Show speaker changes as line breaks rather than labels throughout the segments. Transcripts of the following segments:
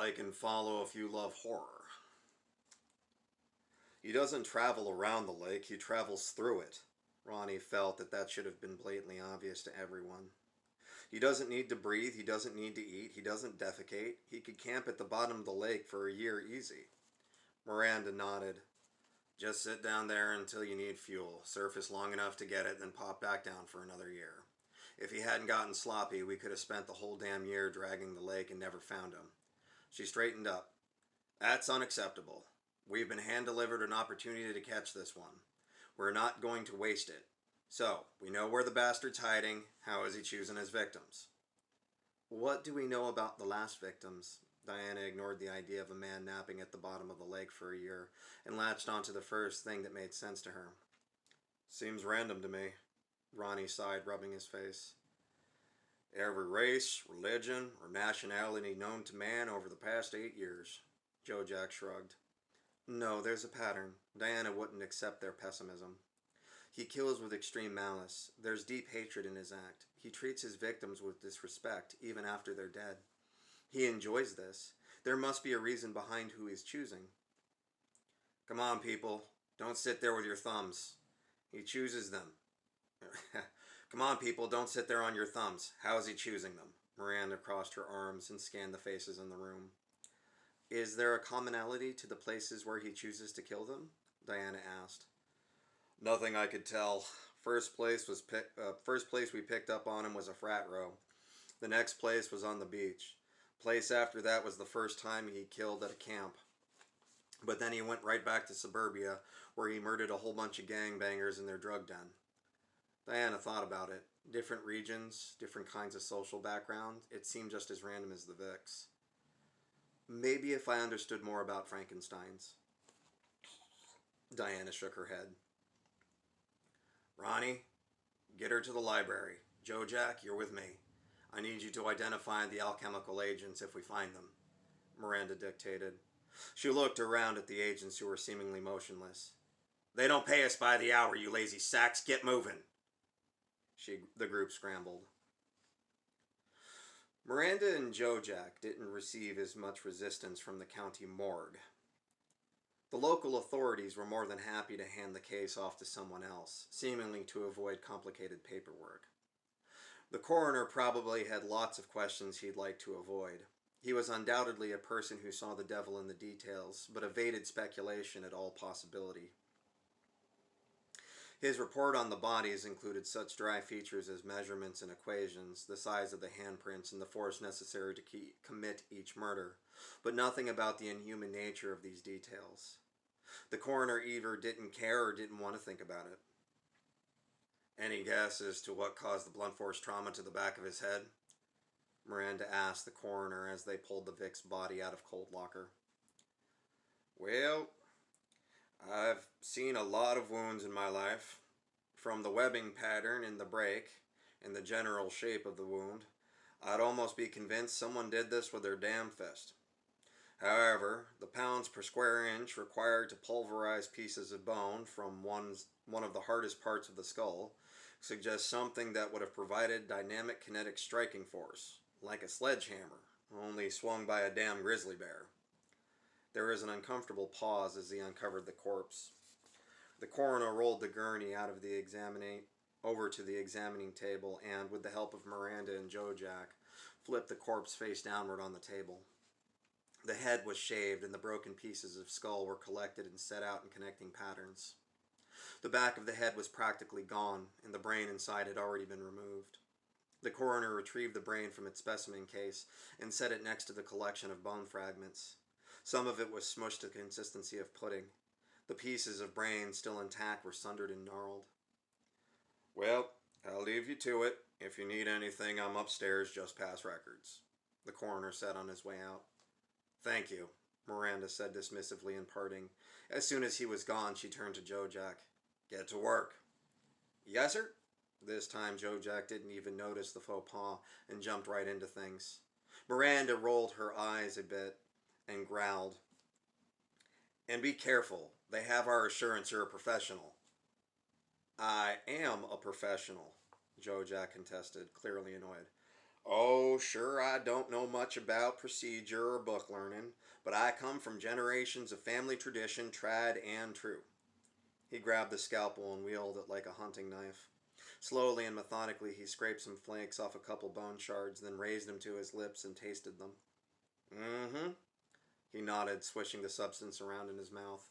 Like and follow if you love horror. He doesn't travel around the lake, he travels through it. Ronnie felt that should have been blatantly obvious to everyone. He doesn't need to breathe, he doesn't need to eat, he doesn't defecate. He could camp at the bottom of the lake for a year easy. Miranda nodded. Just sit down there until you need fuel, surface long enough to get it, then pop back down for another year. If he hadn't gotten sloppy, we could have spent the whole damn year dragging the lake and never found him. She straightened up. That's unacceptable. We've been hand-delivered an opportunity to catch this one. We're not going to waste it. So, we know where the bastard's hiding. How is he choosing his victims? What do we know about the last victims? Diana ignored the idea of a man napping at the bottom of the lake for a year and latched onto the first thing that made sense to her. Seems random to me, Ronnie sighed, rubbing his face. Every race, religion, or nationality known to man over the past 8 years, Joe Jack shrugged. No, there's a pattern. Diana wouldn't accept their pessimism. He kills with extreme malice. There's deep hatred in his act. He treats his victims with disrespect, even after they're dead. He enjoys this. There must be a reason behind who he's choosing. Come on, people. Don't sit there with your thumbs. He chooses them. Come on, people. Don't sit there on your thumbs. How is he choosing them? Miranda crossed her arms and scanned the faces in the room. Is there a commonality to the places where he chooses to kill them? Diana asked. Nothing I could tell. First place we picked up on him was a frat row. The next place was on the beach. Place after that was the first time he killed at a camp. But then he went right back to suburbia, where he murdered a whole bunch of gangbangers in their drug den. Diana thought about it. Different regions, different kinds of social background. It seemed just as random as the Vicks. Maybe if I understood more about Frankenstein's. Diana shook her head. Ronnie, get her to the library. Joe Jack, you're with me. I need you to identify the alchemical agents if we find them, Miranda dictated. She looked around at the agents who were seemingly motionless. They don't pay us by the hour, you lazy sacks. Get moving. The group scrambled. Miranda and Joe Jack didn't receive as much resistance from the county morgue. The local authorities were more than happy to hand the case off to someone else, seemingly to avoid complicated paperwork. The coroner probably had lots of questions he'd like to avoid. He was undoubtedly a person who saw the devil in the details, but evaded speculation at all possibility. His report on the bodies included such dry features as measurements and equations, the size of the handprints, and the force necessary to commit each murder, but nothing about the inhuman nature of these details. The coroner either didn't care or didn't want to think about it. Any guess as to what caused the blunt force trauma to the back of his head? Miranda asked the coroner as they pulled the Vic's body out of cold locker. Well, I've seen a lot of wounds in my life. From the webbing pattern in the break and the general shape of the wound, I'd almost be convinced someone did this with their damn fist. However, the pounds per square inch required to pulverize pieces of bone from one of the hardest parts of the skull suggests something that would have provided dynamic kinetic striking force, like a sledgehammer, only swung by a damn grizzly bear. There was an uncomfortable pause as he uncovered the corpse. The coroner rolled the gurney over to the examining table and, with the help of Miranda and Joe Jack, flipped the corpse face downward on the table. The head was shaved and the broken pieces of skull were collected and set out in connecting patterns. The back of the head was practically gone, and the brain inside had already been removed. The coroner retrieved the brain from its specimen case and set it next to the collection of bone fragments. Some of it was smushed to the consistency of pudding. The pieces of brain still intact were sundered and gnarled. Well, I'll leave you to it. If you need anything, I'm upstairs just past records, the coroner said on his way out. Thank you, Miranda said dismissively in parting. As soon as he was gone, she turned to Joe Jack. Get to work. Yes, sir? This time Joe Jack didn't even notice the faux pas and jumped right into things. Miranda rolled her eyes a bit and growled. And be careful. They have our assurance you're a professional. I am a professional, Joe Jack contested, clearly annoyed. Oh, sure, I don't know much about procedure or book learning, but I come from generations of family tradition, tried and true. He grabbed the scalpel and wielded it like a hunting knife. Slowly and methodically, he scraped some flakes off a couple bone shards, then raised them to his lips and tasted them. Mm-hmm, he nodded, swishing the substance around in his mouth.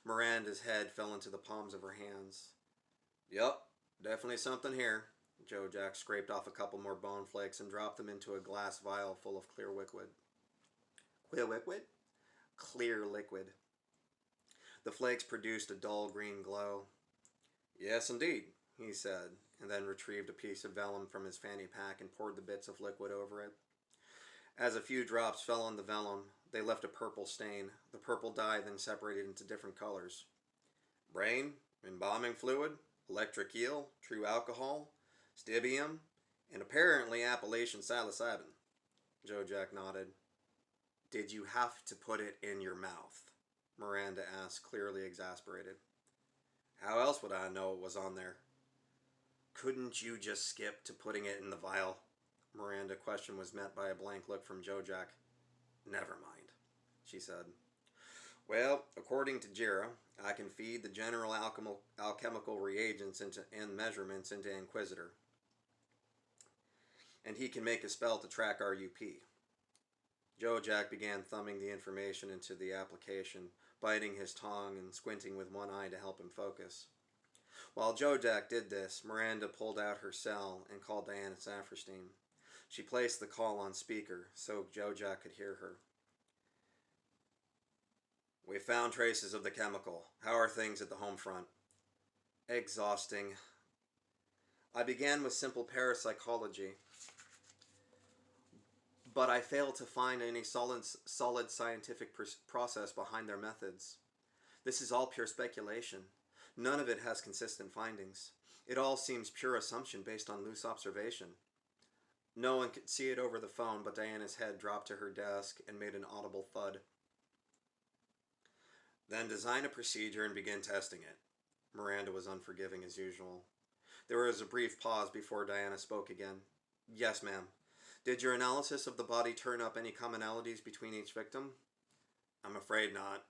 Miranda's head fell into the palms of her hands. Yup, definitely something here. Joe Jack scraped off a couple more bone flakes and dropped them into a glass vial full of clear liquid. Clear liquid? Clear liquid. The flakes produced a dull green glow. Yes, indeed, he said, and then retrieved a piece of vellum from his fanny pack and poured the bits of liquid over it. As a few drops fell on the vellum, they left a purple stain. The purple dye then separated into different colors. Brain, embalming fluid, electric eel, true alcohol, stibium, and apparently Appalachian psilocybin. Joe Jack nodded. Did you have to put it in your mouth? Miranda asked, clearly exasperated. How else would I know it was on there? Couldn't you just skip to putting it in the vial? Miranda's question was met by a blank look from Joe Jack. Never mind, she said. Well, according to Jira, I can feed the general alchemical reagents and measurements into Inquisitor, and he can make a spell to track our UP. Joe Jack began thumbing the information into the application, biting his tongue and squinting with one eye to help him focus. While Joe Jack did this, Miranda pulled out her cell and called Diana Saferstein. She placed the call on speaker so Joe Jack could hear her. We found traces of the chemical. How are things at the home front? Exhausting. I began with simple parapsychology, but I failed to find any solid scientific process behind their methods. This is all pure speculation. None of it has consistent findings. It all seems pure assumption based on loose observation. No one could see it over the phone, but Diana's head dropped to her desk and made an audible thud. Then design a procedure and begin testing it. Miranda was unforgiving as usual. There was a brief pause before Diana spoke again. Yes, ma'am. Did your analysis of the body turn up any commonalities between each victim? I'm afraid not.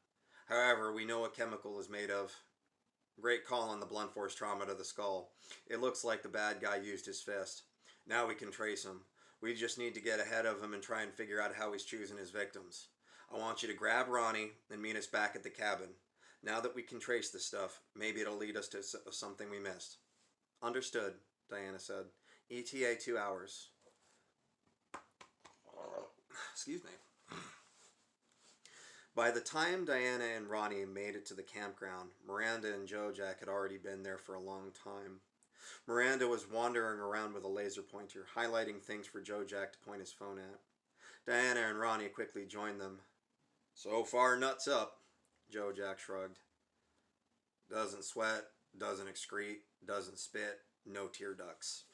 However, we know what chemical is made of. Great call on the blunt force trauma to the skull. It looks like the bad guy used his fist. Now we can trace him. We just need to get ahead of him and try and figure out how he's choosing his victims. I want you to grab Ronnie and meet us back at the cabin. Now that we can trace this stuff, maybe it'll lead us to something we missed. Understood, Diana said. ETA 2 hours. Excuse me. By the time Diana and Ronnie made it to the campground, Miranda and Joe Jack had already been there for a long time. Miranda was wandering around with a laser pointer, highlighting things for Joe Jack to point his phone at. Diana and Ronnie quickly joined them. So far, nuts up, Joe Jack shrugged. Doesn't sweat, doesn't excrete, doesn't spit, no tear ducts.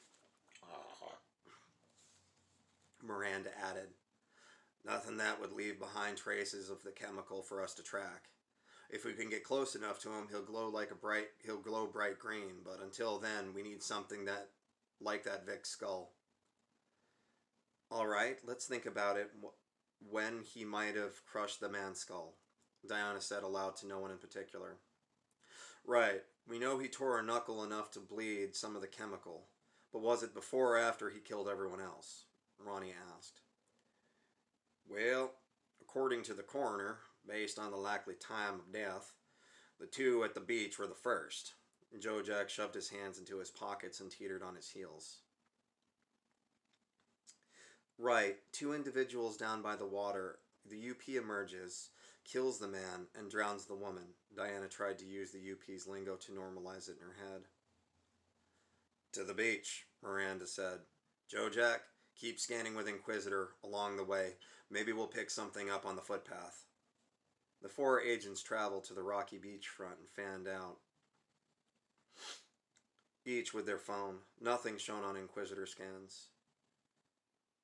Miranda added. Nothing that would leave behind traces of the chemical for us to track. If we can get close enough to him, he'll glow bright green, but until then, we need something that like that Vic's skull. All right, let's think about it. When he might have crushed the man's skull, Diana said aloud to no one in particular. Right, we know he tore a knuckle enough to bleed some of the chemical, but was it before or after he killed everyone else? Ronnie asked. Well, according to the coroner, based on the likely time of death, the two at the beach were the first. Joe Jack shoved his hands into his pockets and teetered on his heels. Right, two individuals down by the water. The UP emerges, kills the man, and drowns the woman. Diana tried to use the UP's lingo to normalize it in her head. To the beach, Miranda said. Joe Jack, keep scanning with Inquisitor along the way. Maybe we'll pick something up on the footpath. The four agents traveled to the rocky beachfront and fanned out, each with their phone. Nothing shown on Inquisitor scans.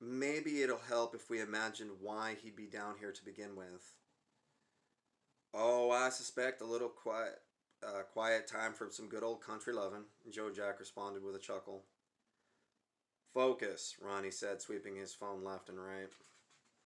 Maybe it'll help if we imagine why he'd be down here to begin with. Oh, I suspect a little quiet time for some good old country lovin', Joe Jack responded with a chuckle. Focus, Ronnie said, sweeping his phone left and right.